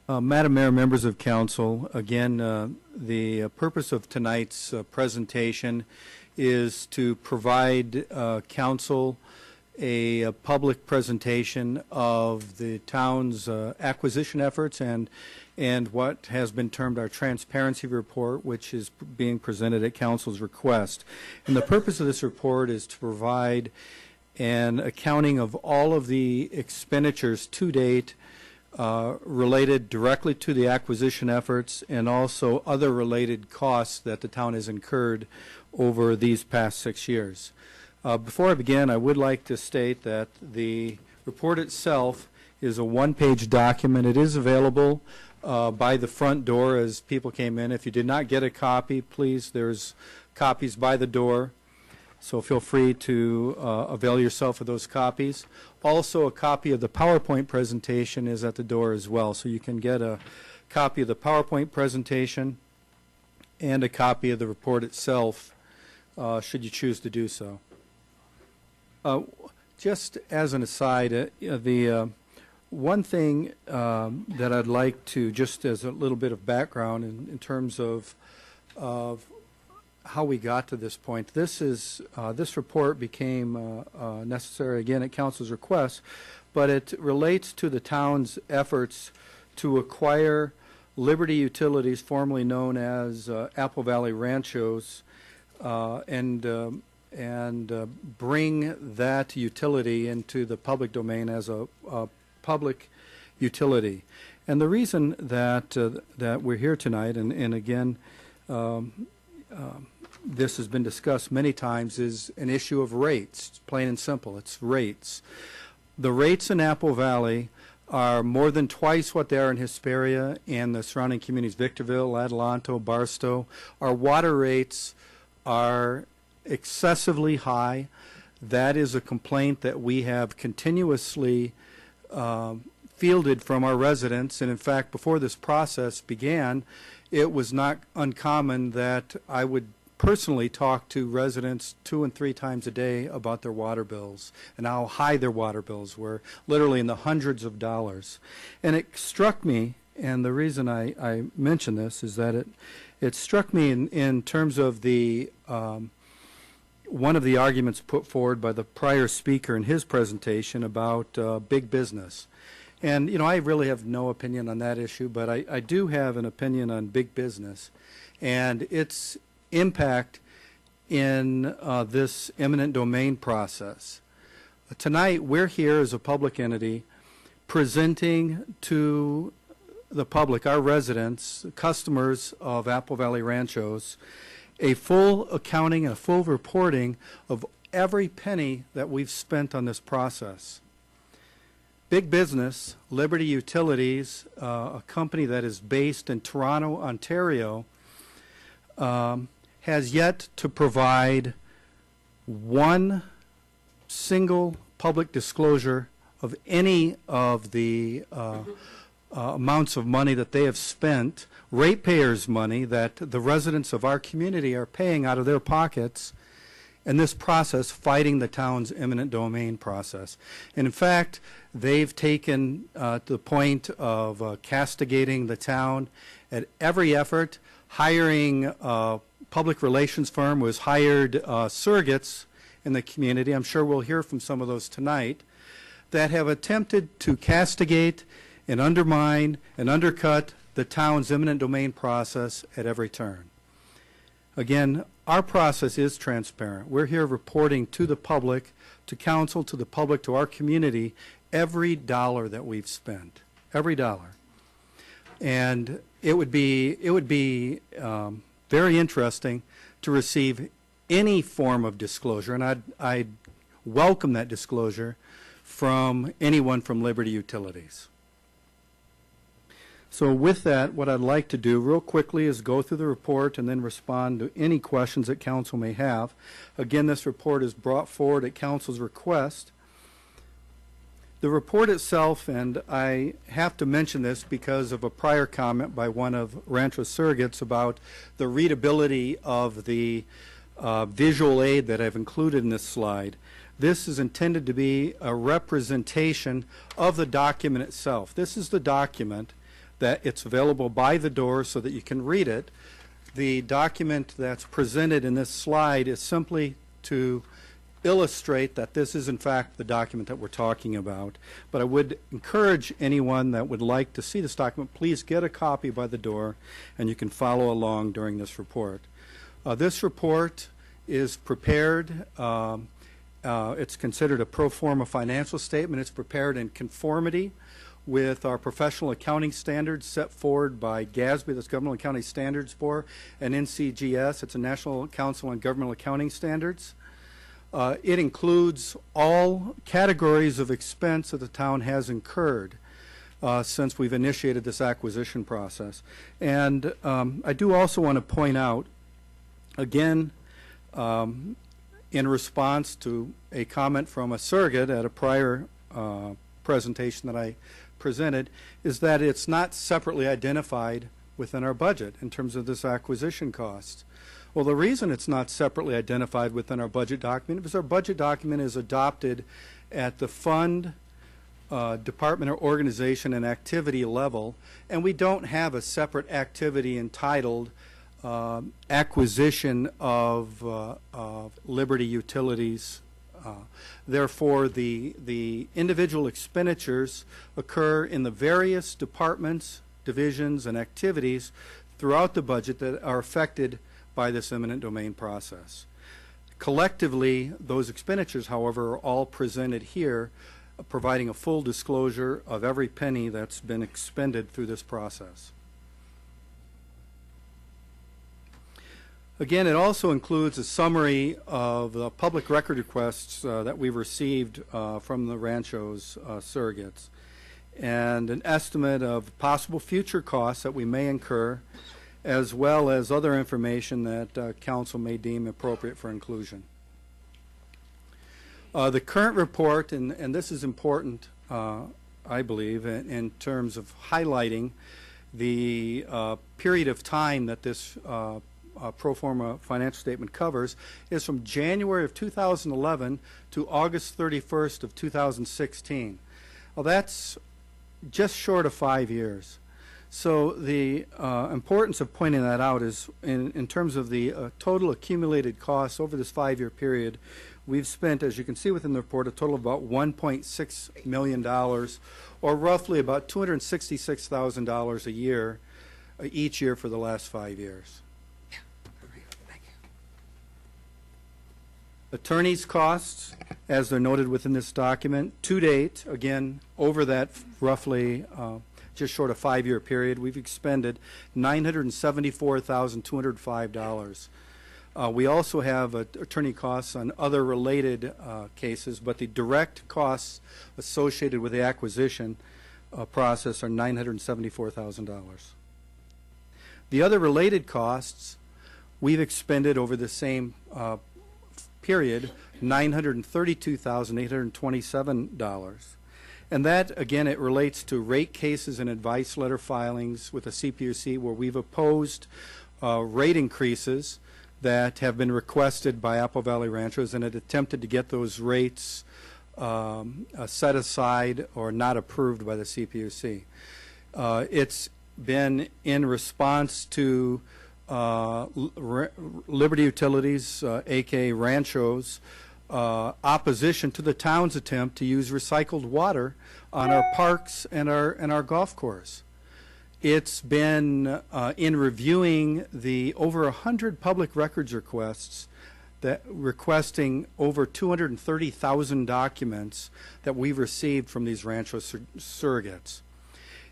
Madam Mayor, members of council, again, the purpose of tonight's presentation is to provide council a public presentation of the town's acquisition efforts and what has been termed our transparency report, which is being presented at council's request. And the purpose of this report is to provide an accounting of all of the expenditures to date related directly to the acquisition efforts and also other related costs that the town has incurred over these past 6 years. Before I begin, I would like to state that the report itself is a one-page document. It is available by the front door as people came in. If you did not get a copy, please, there's copies by the door. So feel free to avail yourself of those copies. Also, a copy of the PowerPoint presentation is at the door as well. So you can get a copy of the PowerPoint presentation and a copy of the report itself, should you choose to do so. Just as an aside, the one thing that I'd like to, just as a little bit of background in terms of how we got to this point. This report became necessary again at council's request, but it relates to the town's efforts to acquire Liberty Utilities, formerly known as Apple Valley Ranchos, and bring that utility into the public domain as a public utility. And the reason that that we're here tonight, and again. This has been discussed many times, is an issue of rates. It's plain and simple. It's rates. The rates in Apple Valley are more than twice what they are in Hesperia and the surrounding communities, Victorville, Adelanto, Barstow. Our water rates are excessively high. That is a complaint that we have continuously fielded from our residents. And in fact, before this process began, it was not uncommon that I would personally talk to residents 2 and 3 times a day about their water bills and how high their water bills were, literally in the hundreds of dollars. And it struck me, and the reason I mention this is that it struck me in terms of the one of the arguments put forward by the prior speaker in his presentation about big business. And, you know, I really have no opinion on that issue, but I do have an opinion on big business and its impact in this eminent domain process. Tonight, we're here as a public entity presenting to the public, our residents, customers of Apple Valley Ranchos, a full accounting and a full reporting of every penny that we've spent on this process. Big business, Liberty Utilities, a company that is based in Toronto, Ontario, has yet to provide one single public disclosure of any of the amounts of money that they have spent, ratepayers' money that the residents of our community are paying out of their pockets in this process, fighting the town's eminent domain process. And in fact, they've taken to the point of castigating the town at every effort. Hiring a public relations firm was hired surrogates in the community. I'm sure we'll hear from some of those tonight that have attempted to castigate and undermine and undercut the town's eminent domain process at every turn. Again, our process is transparent. We're here reporting to the public, to council, to the public, to our community, every dollar that we've spent, every dollar. And it would be very interesting to receive any form of disclosure, and I'd welcome that disclosure from anyone from Liberty Utilities. So with that, what I'd like to do real quickly is go through the report and then respond to any questions that council may have. Again, this report is brought forward at council's request. The report itself, and I have to mention this because of a prior comment by one of Rancho surrogates about the readability of the visual aid that I've included in this slide. This is intended to be a representation of the document itself. This is the document that it's available by the door so that you can read it. The document that's presented in this slide is simply to illustrate that this is in fact the document that we're talking about. But I would encourage anyone that would like to see this document, please get a copy by the door and you can follow along during this report. This report is prepared, it's considered a pro forma financial statement. It's prepared in conformity with our professional accounting standards set forward by GASB, that's Government Accounting Standards Board, and NCGS, it's a National Council on Government Accounting Standards. It includes all categories of expense that the town has incurred since we've initiated this acquisition process. And I do also want to point out, again, in response to a comment from a surrogate at a prior presentation that I presented, is that it's not separately identified within our budget in terms of this acquisition cost. Well, the reason it's not separately identified within our budget document is our budget document is adopted at the fund, department or organization and activity level, and we don't have a separate activity entitled acquisition of Liberty Utilities. Therefore, the individual expenditures occur in the various departments, divisions, and activities throughout the budget that are affected by this eminent domain process. Collectively, those expenditures, however, are all presented here, providing a full disclosure of every penny that's been expended through this process. Again, it also includes a summary of the public record requests that we've received from the Rancho's surrogates, and an estimate of possible future costs that we may incur, as well as other information that council may deem appropriate for inclusion. The current report, and this is important, I believe, in terms of highlighting the period of time that this pro forma financial statement covers, is from January of 2011 to August 31st of 2016. Well, that's just short of 5 years. So the importance of pointing that out is in terms of the total accumulated costs over this 5-year period, we've spent, as you can see within the report, a total of about $1.6 million, or roughly about $266,000 a year, each year for the last 5 years. Attorney's costs, as they're noted within this document, to date, again, over that roughly just short of 5-year period, we've expended $974,205. We also have attorney costs on other related cases, but the direct costs associated with the acquisition process are $974,000. The other related costs we've expended over the same period, $932,827. And that, again, it relates to rate cases and advice letter filings with the CPUC where we've opposed rate increases that have been requested by Apple Valley Ranchers and had attempted to get those rates set aside or not approved by the CPUC. It's been in response to Liberty Utilities, aka Rancho's, opposition to the town's attempt to use recycled water on our parks and our golf course. It's been in reviewing the over 100 public records requests that requesting over 230,000 documents that we've received from these Rancho surrogates.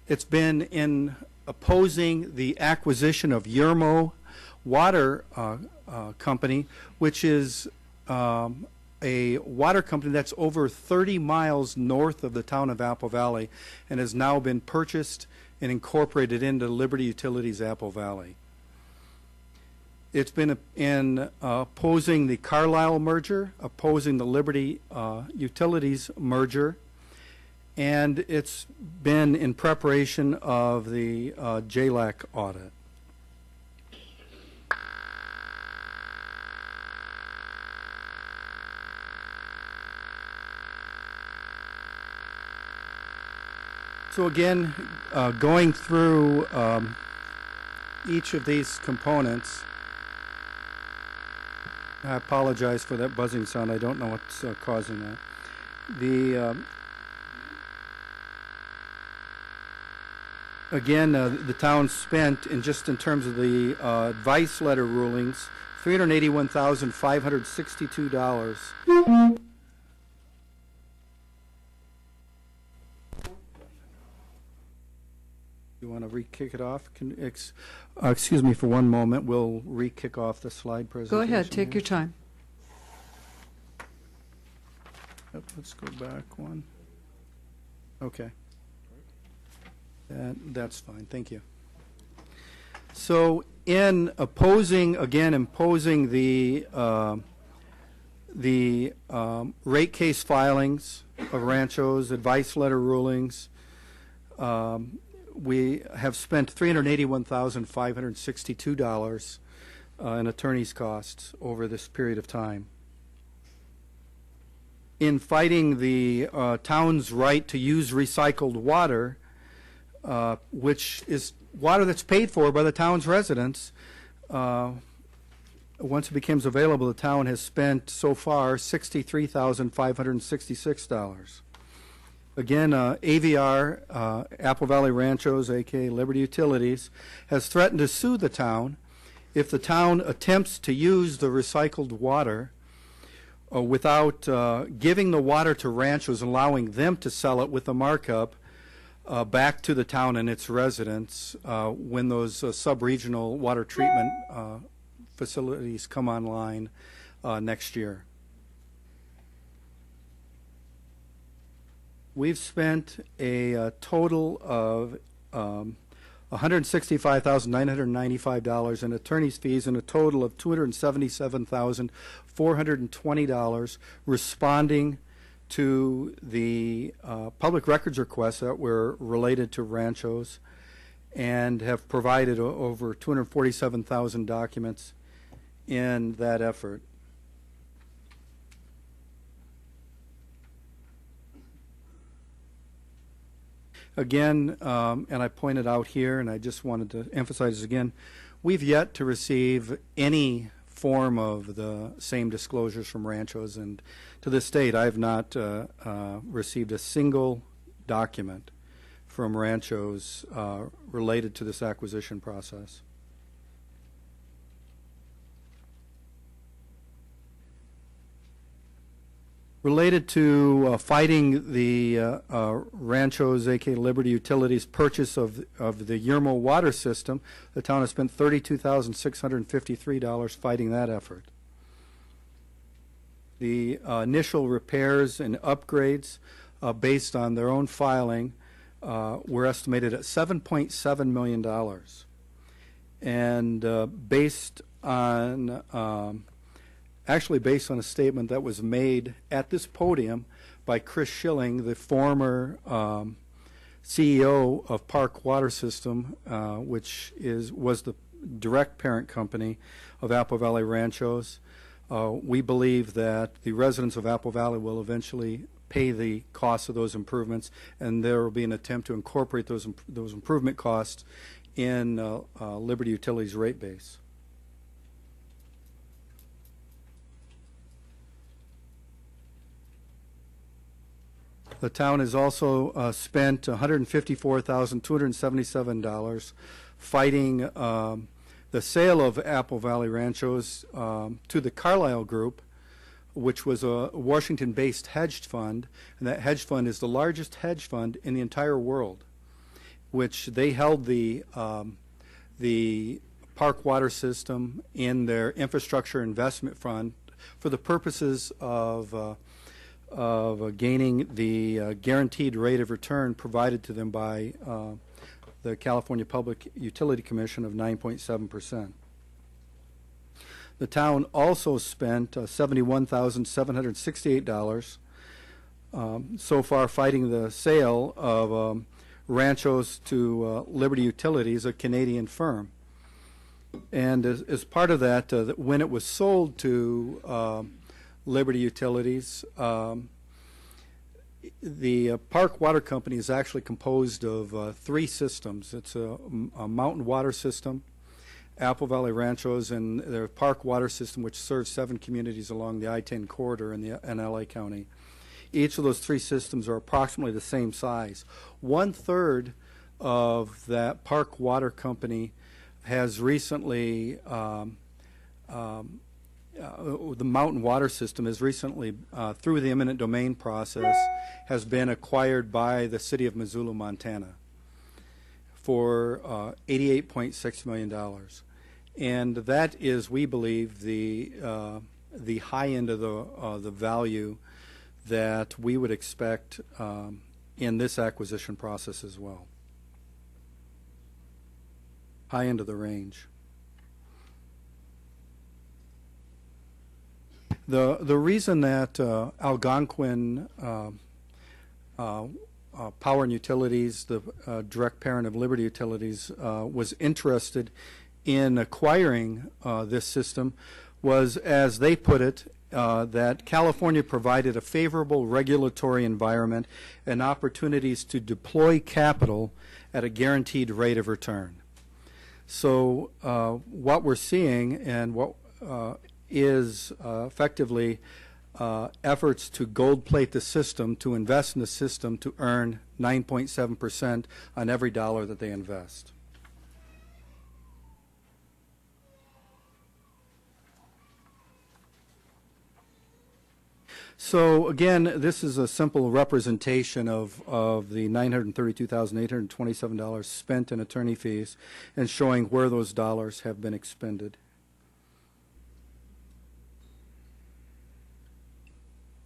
It's been in opposing the acquisition of Yermo Water Company, which is a water company that's over 30 miles north of the town of Apple Valley and has now been purchased and incorporated into Liberty Utilities Apple Valley. It's been in opposing the Carlisle merger, opposing the Liberty Utilities merger, and it's been in preparation of the JLAC audit. So again, going through each of these components, I apologize for that buzzing sound. I don't know what's causing that. Again, the town spent, in terms of the advice letter rulings, $381,562. You want to re-kick it off? Excuse me for one moment. We'll re-kick off the slide presentation. Go ahead. Take your time. Yep, let's go back one. Okay. That's fine. Thank you. So in imposing the rate case filings of Rancho's, advice letter rulings, we have spent $381,562 in attorney's costs over this period of time. In fighting the town's right to use recycled water, which is water that's paid for by the town's residents, once it becomes available, the town has spent so far $63,566. Again, AVR, Apple Valley Ranchos, aka Liberty Utilities, has threatened to sue the town if the town attempts to use the recycled water without giving the water to Ranchos and allowing them to sell it with a markup back to the town and its residents when those sub-regional water treatment facilities come online next year. We've spent a total of $165,995 in attorney's fees and a total of $277,420 responding to the public records requests that were related to Ranchos, and have provided over 247,000 documents in that effort. Again, and I pointed out here, and I just wanted to emphasize this again, we've yet to receive any form of the same disclosures from Ranchos, and to this date I have not received a single document from Ranchos related to this acquisition process. Related to fighting the Ranchos, aka Liberty Utilities, purchase of the Yermo water system, the town has spent $32,653 fighting that effort. The initial repairs and upgrades based on their own filing were estimated at $7.7 million. And based on actually based on a statement that was made at this podium by Chris Schilling, the former CEO of Park Water System, which was the direct parent company of Apple Valley Ranchos. We believe that the residents of Apple Valley will eventually pay the costs of those improvements, and there will be an attempt to incorporate those improvement costs in Liberty Utilities rate base. The town has also spent $154,277 fighting the sale of Apple Valley Ranchos to the Carlyle Group, which was a Washington-based hedge fund, and that hedge fund is the largest hedge fund in the entire world, which they held the Park Water System in their infrastructure investment fund for the purposes of gaining the guaranteed rate of return provided to them by the California Public Utility Commission of 9.7%. The town also spent $71,768 so far fighting the sale of Ranchos to Liberty Utilities, a Canadian firm. And as part of that, when it was sold to Liberty Utilities, the Park Water Company is actually composed of three systems. It's a mountain water system, Apple Valley Ranchos, and their Park Water System, which serves 7 communities along the I-10 corridor in LA County. Each of those three systems are approximately the same size. 1/3 of that Park Water Company has recently, the mountain water system has recently, through the eminent domain process, has been acquired by the city of Missoula, Montana for $88.6 million. And that is, we believe, the high end of the value that we would expect in this acquisition process as well. High end of the range. The reason that Algonquin Power and Utilities, the direct parent of Liberty Utilities, was interested in acquiring this system was, as they put it, that California provided a favorable regulatory environment and opportunities to deploy capital at a guaranteed rate of return. So what we're seeing and what is effectively efforts to gold plate the system, to invest in the system to earn 9.7% on every dollar that they invest. So again, this is a simple representation of the $932,827 spent in attorney fees and showing where those dollars have been expended.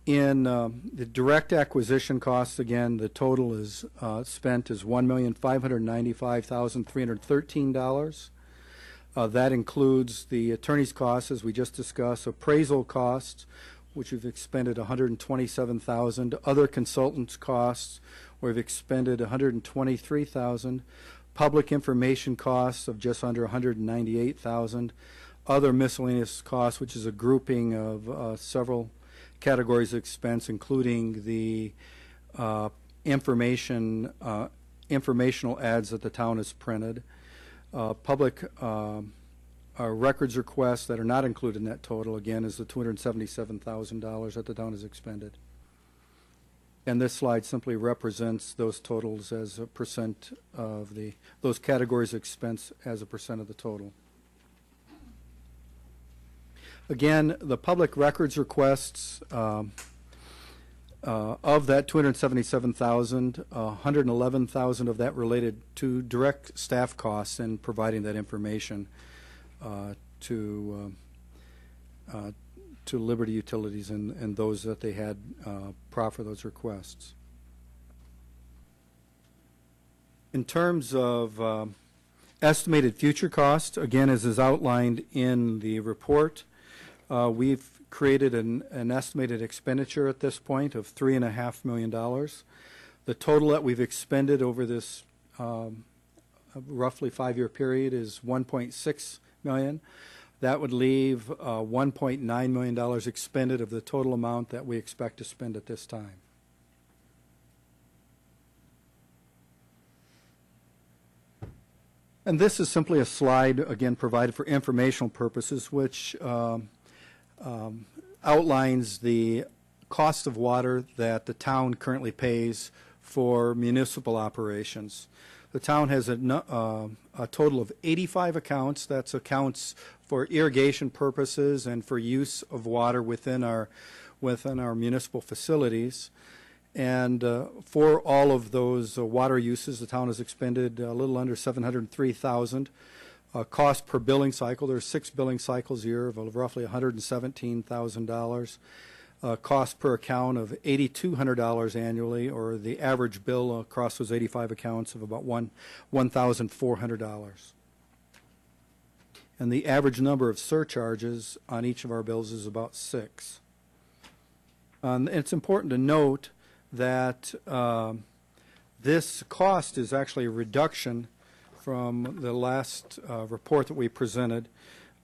In the direct acquisition costs, again, the total is spent is $1,595,313. That includes the attorney's costs, as we just discussed, appraisal costs, which we've expended $127,000, other consultants' costs, where we've expended $123,000, public information costs of just under $198,000, other miscellaneous costs, which is a grouping of several categories of expense, including the informational ads that the town has printed, public records requests that are not included in that total, again, is the $277,000 that the town has expended. And this slide simply represents those totals as a percent of those categories of expense as a percent of the total. Again, the public records requests of that $277,000, $111,000 of that related to direct staff costs and providing that information to Liberty Utilities and those that they had proffer those requests. In terms of estimated future costs, again, as is outlined in the report, we've created an estimated expenditure at this point of $3.5 million. The total that we've expended over this roughly 5-year period is $1.6 million. That would leave $1.9 million expended of the total amount that we expect to spend at this time. And this is simply a slide, again, provided for informational purposes, which outlines the cost of water that the town currently pays for municipal operations. The town has a total of 85 accounts. That's accounts for irrigation purposes and for use of water within our municipal facilities. And for all of those water uses, the town has expended a little under $703,000. Cost per billing cycle, there's 6 billing cycles a year of roughly $117,000. Cost per account of $8,200 annually, or the average bill across those 85 accounts of about $1,400. And the average number of surcharges on each of our bills is about 6. It's important to note that this cost is actually a reduction from the last report that we presented.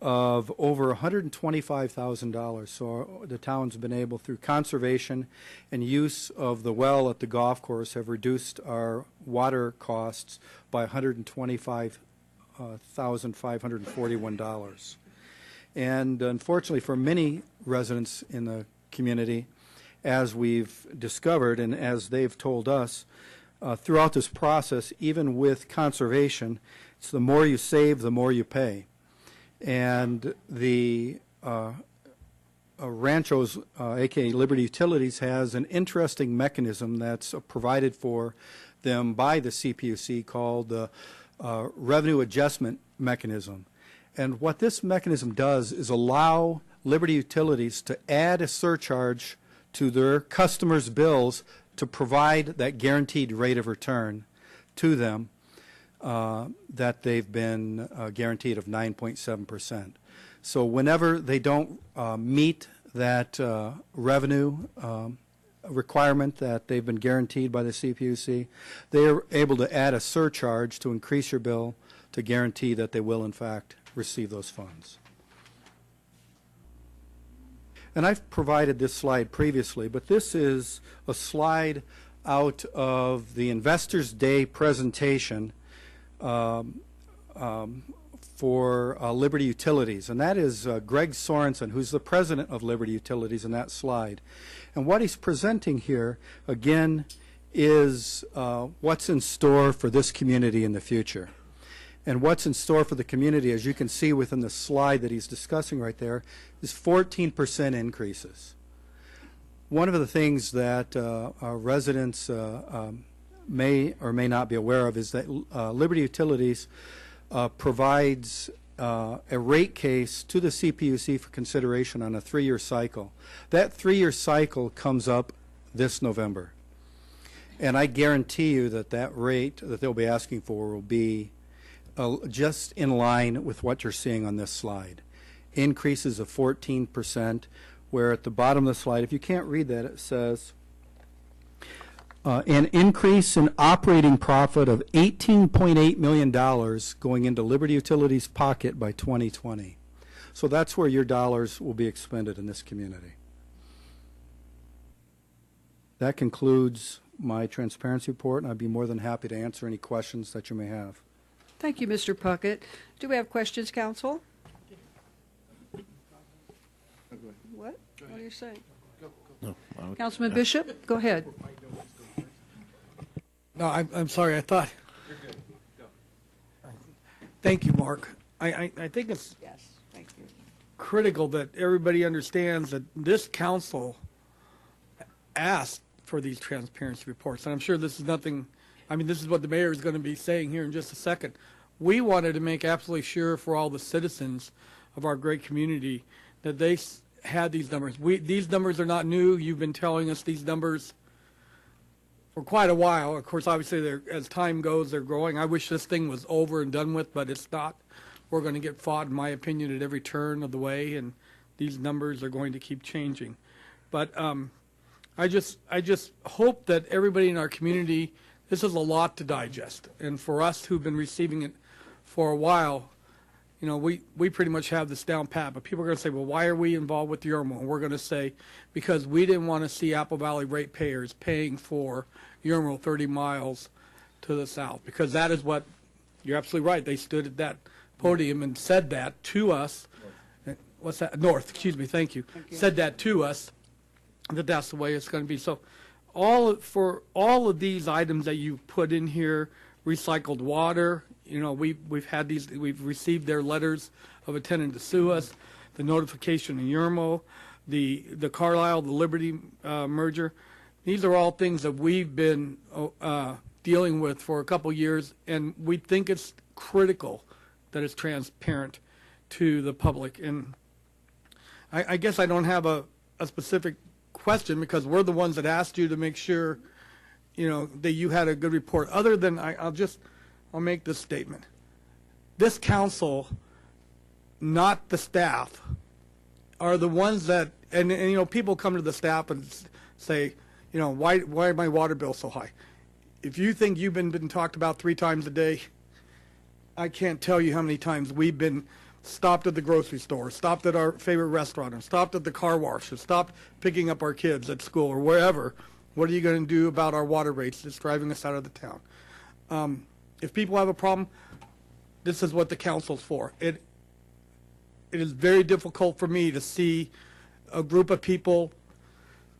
of over $125,000. So the town's been able, through conservation and use of the well at the golf course, have reduced our water costs by $125,541. And unfortunately for many residents in the community, as we've discovered and as they've told us, throughout this process, even with conservation, it's the more you save, the more you pay. And the Ranchos, aka Liberty Utilities, has an interesting mechanism that's provided for them by the CPUC called the Revenue Adjustment Mechanism. And what this mechanism does is allow Liberty Utilities to add a surcharge to their customers' bills to provide that guaranteed rate of return to them that they've been guaranteed of 9.7%. So whenever they don't meet that revenue requirement that they've been guaranteed by the CPUC, they're able to add a surcharge to increase your bill to guarantee that they will in fact receive those funds. And I've provided this slide previously, but this is a slide out of the Investors Day presentation for Liberty Utilities. And that is Greg Sorensen, who's the president of Liberty Utilities, in that slide. And what he's presenting here, again, is what's in store for this community in the future. And what's in store for the community, as you can see within the slide that he's discussing right there, is 14% increases. One of the things that our residents may or may not be aware of is that Liberty Utilities provides a rate case to the CPUC for consideration on a 3-year cycle. That 3-year cycle comes up this November. And I guarantee you that that rate that they'll be asking for will be just in line with what you're seeing on this slide. Increases of 14%, where at the bottom of the slide, if you can't read that, it says an increase in operating profit of $18.8 million going into Liberty Utilities' pocket by 2020. So that's where your dollars will be expended in this community. That concludes my transparency report, and I'd be more than happy to answer any questions that you may have. Thank you, Mr. Puckett. Do we have questions, Council? What? What are you saying? No, Councilman Bishop, go ahead. No, I'm sorry. I thought. You're good. Go. Thank you, Mark. I think it's Yes, thank you. critical that everybody understands that this council asked for these transparency reports. And I'm sure this is nothing, I mean, this is what the mayor is going to be saying here in just a second. We wanted to make absolutely sure for all the citizens of our great community that they had these numbers. These numbers are not new. You've been telling us these numbers for quite a while. Of course, obviously, as time goes, they're growing. I wish this thing was over and done with, but it's not. We're going to get fought, in my opinion, at every turn of the way, and these numbers are going to keep changing. But I just hope that everybody in our community, this is a lot to digest. And for us who've been receiving it for a while, you know, we pretty much have this down pat. But people are going to say, well, why are we involved with URMO? And we're going to say, because we didn't want to see Apple Valley ratepayers paying for URMO 30 miles to the south. Because that is what, you're absolutely right, they stood at that podium and said that to us. What's that? North, excuse me, thank you. Said that to us, that that's the way it's going to be. So for all of these items that you put in here, recycled water, you know, we've received their letters of intent to sue us, the notification in URMO, the Carlisle, the Liberty merger. These are all things that we've been dealing with for a couple years, and we think it's critical that it's transparent to the public. And I guess I don't have a specific question, because we're the ones that asked you to make sure, you know, that you had a good report. Other than, I'll make this statement. This council, not the staff, are the ones that, and you know, people come to the staff and say, you know, why my water bill so high? If you think you've been talked about 3 times a day, I can't tell you how many times we've been stopped at the grocery store, stopped at our favorite restaurant, or stopped at the car wash, or stopped picking up our kids at school or wherever, what are you going to do about our water rates that's driving us out of the town? If people have a problem, this is what the council's for. It is very difficult for me to see a group of people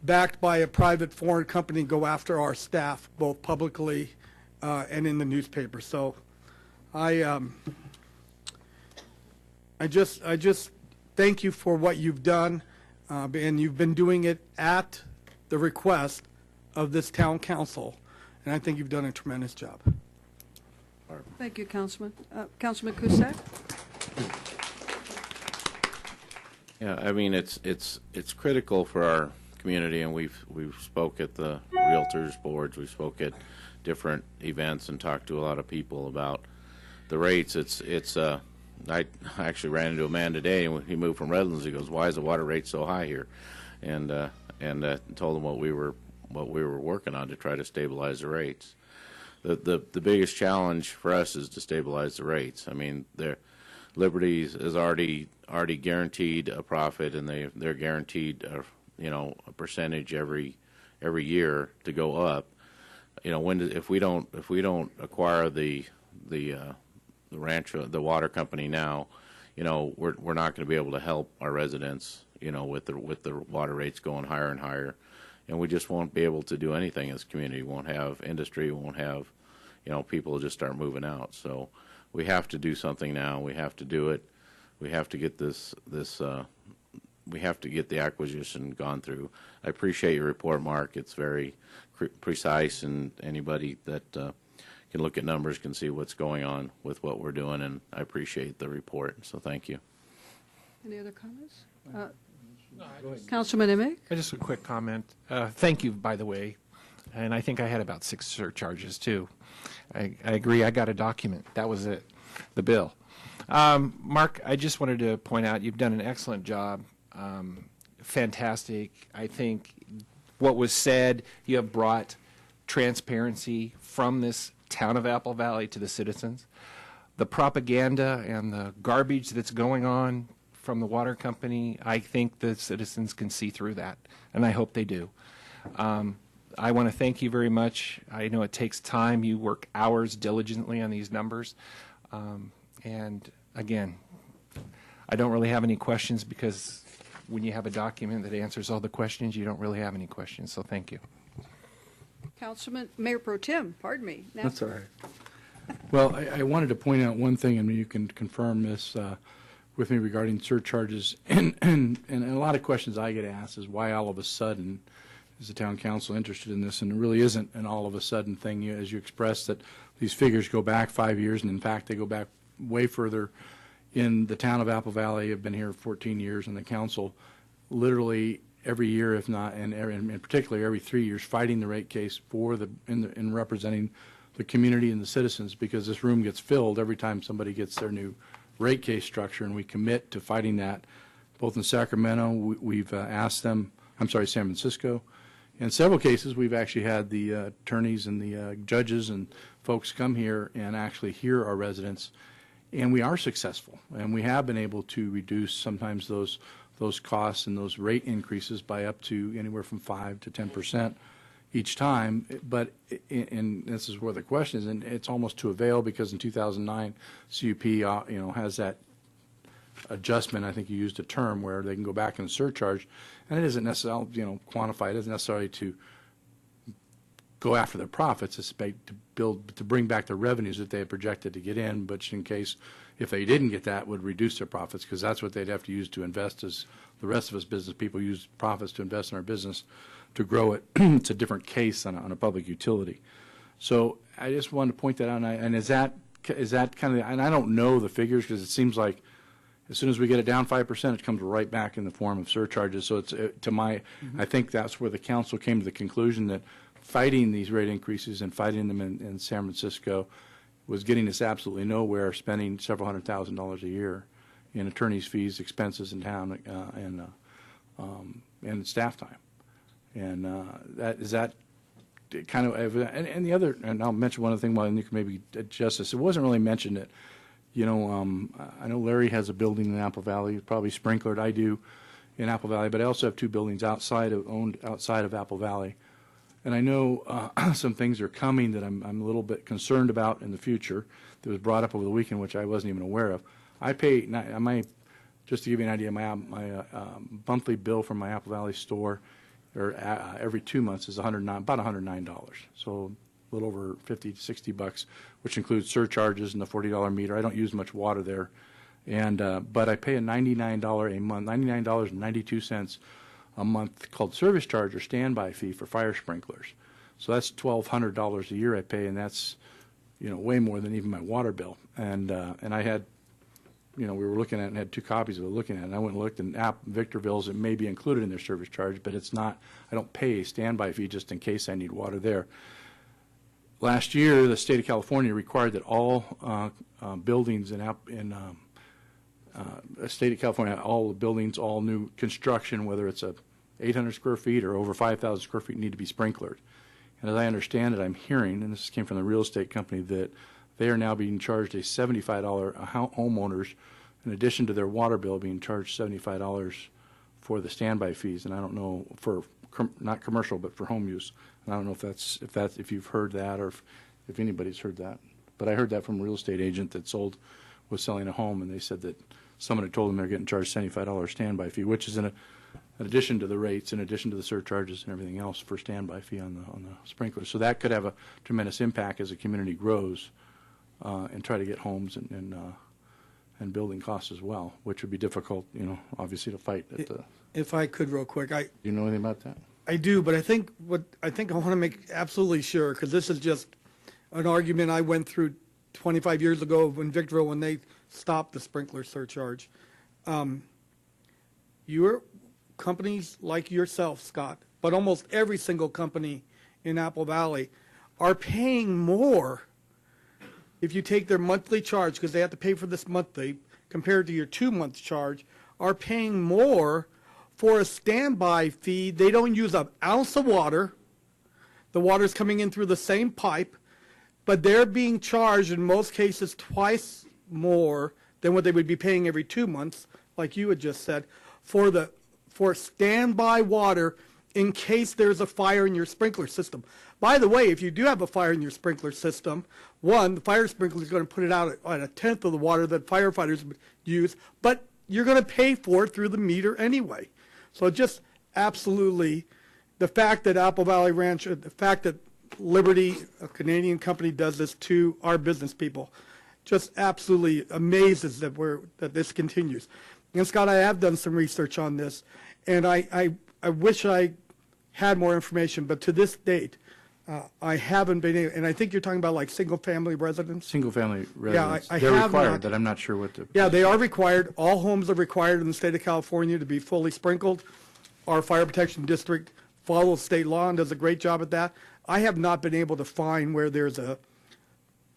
backed by a private foreign company go after our staff, both publicly and in the newspaper. So I just thank you for what you've done, and you've been doing it at the request of this town council, and I think you've done a tremendous job. Thank you, Councilman. Councilman Cusack? Yeah, I mean, it's critical for our community, and we've spoke at the realtors boards, we spoke at different events and talked to a lot of people about the rates. I actually ran into a man today, and he moved from Redlands. He goes, "Why is the water rate so high here?" And told him what we were working on to try to stabilize the rates. The biggest challenge for us is to stabilize the rates. I mean, Liberty is already guaranteed a profit, and they're guaranteed a percentage every year to go up. If we don't acquire the rancho, the water company now, we're not going to be able to help our residents, with the water rates going higher and higher, and we just won't be able to do anything as a community. We won't have industry, we won't have, people will just start moving out. So we have to do something now. We have to do it. We have to get we have to get the acquisition gone through. I appreciate your report, Mark. It's very precise, and anybody that can look at numbers can see what's going on with what we're doing, and I appreciate the report. So thank you. Any other comments? Councilman Emig? Just a quick comment. Thank you, by the way. And I think I had about 6 surcharges, too. I agree. I got a document. That was it, the bill. Mark, I just wanted to point out you've done an excellent job. Fantastic. I think what was said, you have brought transparency from this town of Apple Valley to the citizens. The propaganda and the garbage that's going on from the water company, I think the citizens can see through that, and I hope they do. I want to thank you very much. I know it takes time. You work hours diligently on these numbers. And again, I don't really have any questions, because when you have a document that answers all the questions, you don't really have any questions. So thank you. Councilman, Mayor Pro Tem, pardon me. Now. That's all right. Well, I wanted to point out one thing, and you can confirm this with me regarding surcharges. And a lot of questions I get asked is why all of a sudden is the town council interested in this? And it really isn't an all of a sudden thing. As you expressed, that these figures go back 5 years, and in fact they go back way further. In the town of Apple Valley, I've been here 14 years, and the council literally every year, if not, and particularly every 3 years, fighting the rate case in representing the community and the citizens, because this room gets filled every time somebody gets their new rate case structure, and we commit to fighting that. Both in Sacramento, we've asked them, San Francisco. In several cases, we've actually had the attorneys and the judges and folks come here and actually hear our residents, and we are successful. And we have been able to reduce sometimes those costs and those rate increases by up to anywhere from 5 to 10% each time. But and this is where the question is, and it's almost to avail, because in 2009, CUP has that adjustment. I think you used a term where they can go back and surcharge, and it isn't necessarily quantified. It isn't necessarily to go after their profits. It's to bring back the revenues that they had projected to get in, but in case if they didn't get that, would reduce their profits, because that's what they'd have to use to invest, as the rest of us business people use profits to invest in our business to grow it. It's a different case on a public utility. So I just wanted to point that out. And is that kind of, and I don't know the figures, because it seems like as soon as we get it down 5%, it comes right back in the form of surcharges. So it's I think that's where the council came to the conclusion that fighting these rate increases and fighting them in San Francisco was getting us absolutely nowhere, spending several $100,000s a year in attorneys' fees, expenses in town, and staff time. And that kind of, and the other, and I'll mention one other thing while you can maybe adjust this. It wasn't really mentioned I know Larry has a building in Apple Valley, probably sprinklered. I do in Apple Valley, but I also have 2 buildings owned outside of Apple Valley. And I know some things are coming that I'm a little bit concerned about in the future that was brought up over the weekend, which I wasn't even aware of. I pay, just to give you an idea, my monthly bill from my Apple Valley store every 2 months is about $109. So a little over 50 to 60 bucks, which includes surcharges and the $40 meter. I don't use much water there. But I pay a $99 a month, $99.92 a month called service charge or standby fee for fire sprinklers. So that's $1,200 a year I pay, and that's, way more than even my water bill. And I had, we were looking at it and had 2 copies of it looking at it. And I went and looked, and Victorville's, it may be included in their service charge, but it's not. I don't pay a standby fee just in case I need water there. Last year, the state of California required that all buildings in the state of California, all the buildings, all new construction, whether it's 800 square feet or over 5,000 square feet, need to be sprinklered. And as I understand it, I'm hearing, and this came from the real estate company, that they are now being charged a $75 homeowners, in addition to their water bill, being charged $75 for the standby fees. And I don't know, for not commercial, but for home use. And I don't know if you've heard that, or if anybody's heard that. But I heard that from a real estate agent that was selling a home, and they said that someone had told them they're getting charged $75 standby fee, which is in addition to the rates, in addition to the surcharges and everything else for standby fee on the sprinklers. So that could have a tremendous impact as the community grows and try to get homes and building costs as well, which would be difficult, obviously to fight. If I could real quick, Do you know anything about that? I do, but I think I want to make absolutely sure, because this is just an argument I went through 25 years ago in Victorville when they stopped the sprinkler surcharge. Your companies like yourself, Scott, but almost every single company in Apple Valley are paying more if you take their monthly charge, because they have to pay for this monthly, compared to your 2-month charge, are paying more for a standby fee. They don't use an ounce of water. The water's coming in through the same pipe, but they're being charged in most cases twice more than what they would be paying every 2 months, like you had just said, for standby water in case there's a fire in your sprinkler system. By the way, if you do have a fire in your sprinkler system, the fire sprinkler is going to put it out at 1/10 of the water that firefighters would use, but you're going to pay for it through the meter anyway. So just absolutely, the fact that Apple Valley Ranch, the fact that Liberty, a Canadian company, does this to our business people, just absolutely amazes that this continues. And Scott, I have done some research on this, and I wish I had more information, but to this date, I haven't been able, and I think you're talking about like single-family residents? Single-family residents. I They're have required, not. but I'm not sure what the... Yeah, they are required. All homes are required in the state of California to be fully sprinkled. Our fire protection district follows state law and does a great job at that. I have not been able to find where there's a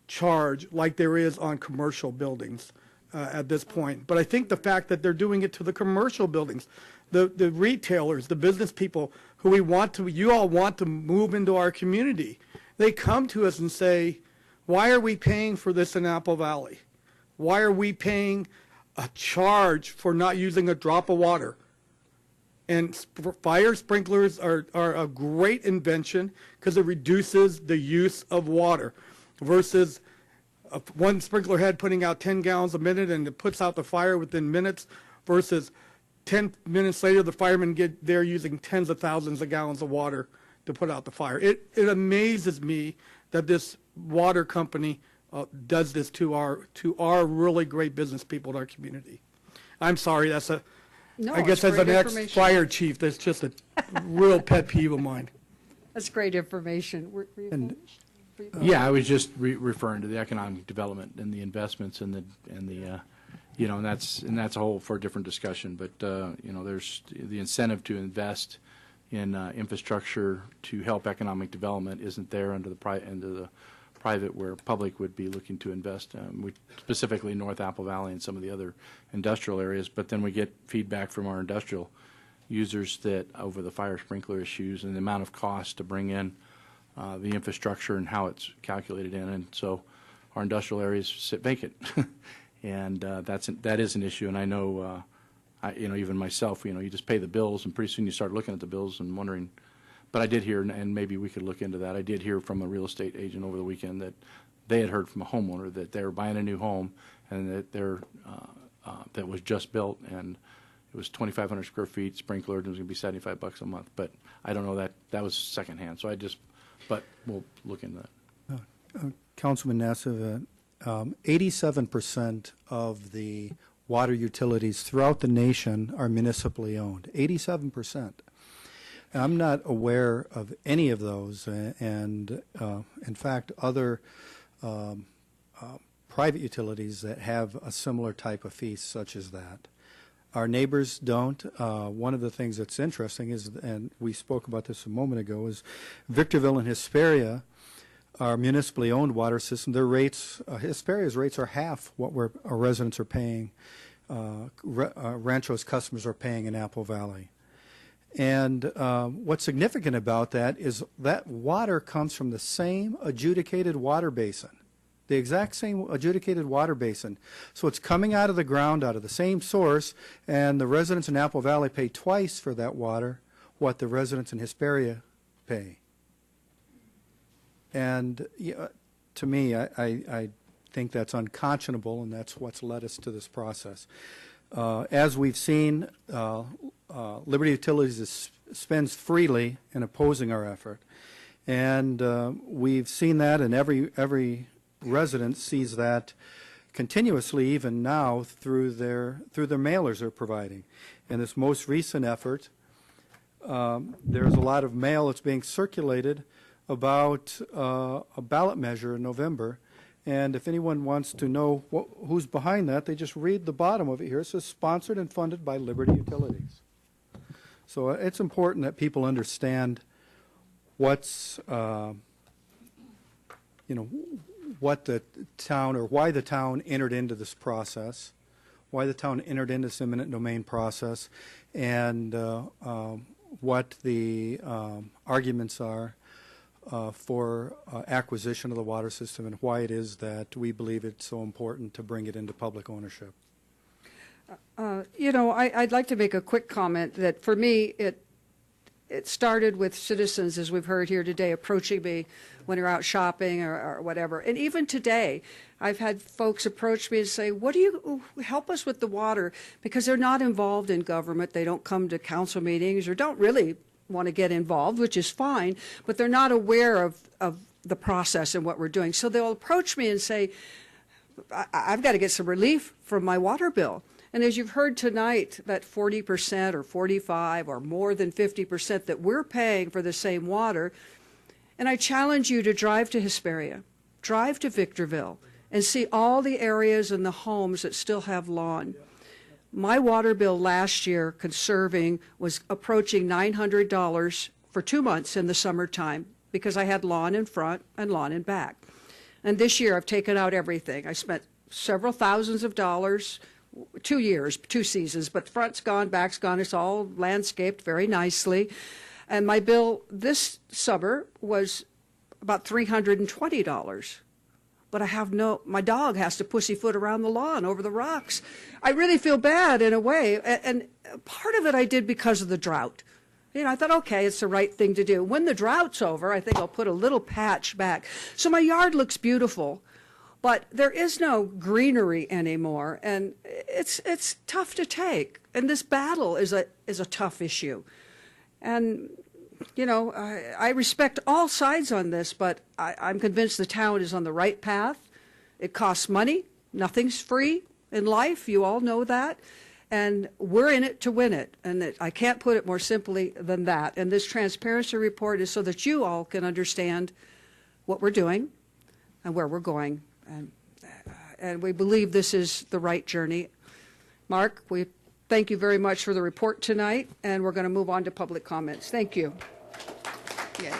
charge like there is on commercial buildings at this point. But I think the fact that they're doing it to the commercial buildings, the retailers, the business people who you all want to move into our community, they come to us and say, why are we paying for this in Apple Valley? Why are we paying a charge for not using a drop of water? And fire sprinklers are a great invention because it reduces the use of water versus one sprinkler head putting out 10 gallons a minute and it puts out the fire within minutes versus 10 minutes later the firemen get there using tens of thousands of gallons of water to put out the fire. It amazes me that this water company does this to our really great business people in our community. I'm sorry, I guess as an ex-fire chief, that's just a real pet peeve of mine. That's great information. Were you finished? Yeah, I was just referring to the economic development and the investments and that's a whole for a different discussion. But there's the incentive to invest in infrastructure to help economic development isn't there under the private where public would be looking to invest. Specifically North Apple Valley and some of the other industrial areas. But then we get feedback from our industrial users that over the fire sprinkler issues and the amount of cost to bring in the infrastructure and how it's calculated in. And so our industrial areas sit vacant. And that is an issue, and I know, even myself, you just pay the bills, and pretty soon you start looking at the bills and wondering. But I did hear, and maybe we could look into that, I did hear from a real estate agent over the weekend that they had heard from a homeowner that they were buying a new home, and that that was just built, and it was 2,500 square feet, sprinklered, and it was going to be $75 a month. But I don't know, that was secondhand, but we'll look into that. Councilman Nassif, 87% of the water utilities throughout the nation are municipally owned. 87%. I'm not aware of any of those, and in fact, other private utilities that have a similar type of fee such as that. Our neighbors don't. One of the things that's interesting is, and we spoke about this a moment ago, is Victorville and Hesperia, our municipally owned water system, their rates, Hesperia's rates are half what our residents are paying, Rancho's customers are paying in Apple Valley. And what's significant about that is that water comes from the same adjudicated water basin, the exact same adjudicated water basin. So it's coming out of the ground, out of the same source, and the residents in Apple Valley pay twice for that water what the residents in Hesperia pay. And to me, I think that's unconscionable, and that's what's led us to this process. As we've seen, Liberty Utilities spends freely in opposing our effort, and we've seen that, and every resident sees that continuously, even now through their mailers they're providing. In this most recent effort, there's a lot of mail that's being circulated about a ballot measure in November. And if anyone wants to know who's behind that, they just read the bottom of it here. It says sponsored and funded by Liberty Utilities. So it's important that people understand what's, what the town, or why the town entered into this process, why the town entered into this eminent domain process, and what the arguments are for acquisition of the water system, and why it is that we believe it's so important to bring it into public ownership. I'd like to make a quick comment that for me, it started with citizens, as we've heard here today, approaching me when they're out shopping or whatever. And even today, I've had folks approach me and say, what do you help us with the water? Because they're not involved in government. They don't come to council meetings or don't really want to get involved, which is fine, but they're not aware of the process and what we're doing. So they'll approach me and say, I've got to get some relief from my water bill. And as you've heard tonight, that 40% or 45 or more than 50% that we're paying for the same water, and I challenge you to drive to Hesperia, drive to Victorville, and see all the areas and the homes that still have lawn. My water bill last year, conserving, was approaching $900 for 2 months in the summertime because I had lawn in front and lawn in back. And this year I've taken out everything. I spent several thousands of dollars, 2 years, 2 seasons, but front's gone, back's gone. It's all landscaped very nicely. And my bill this summer was about $320. But my dog has to pussyfoot around the lawn over the rocks. I really feel bad in a way. And part of it I did because of the drought. I thought, okay, it's the right thing to do. When the drought's over, I think I'll put a little patch back. So my yard looks beautiful, but there is no greenery anymore. And it's tough to take. And this battle is a tough issue. And I respect all sides on this, but I'm convinced the town is on the right path. It costs money. Nothing's free in life. You all know that. And we're in it to win it. And I can't put it more simply than that. And this transparency report is so that you all can understand what we're doing and where we're going. And we believe this is the right journey. Mark, we thank you very much for the report tonight, and we're going to move on to public comments. Thank you. Yeah.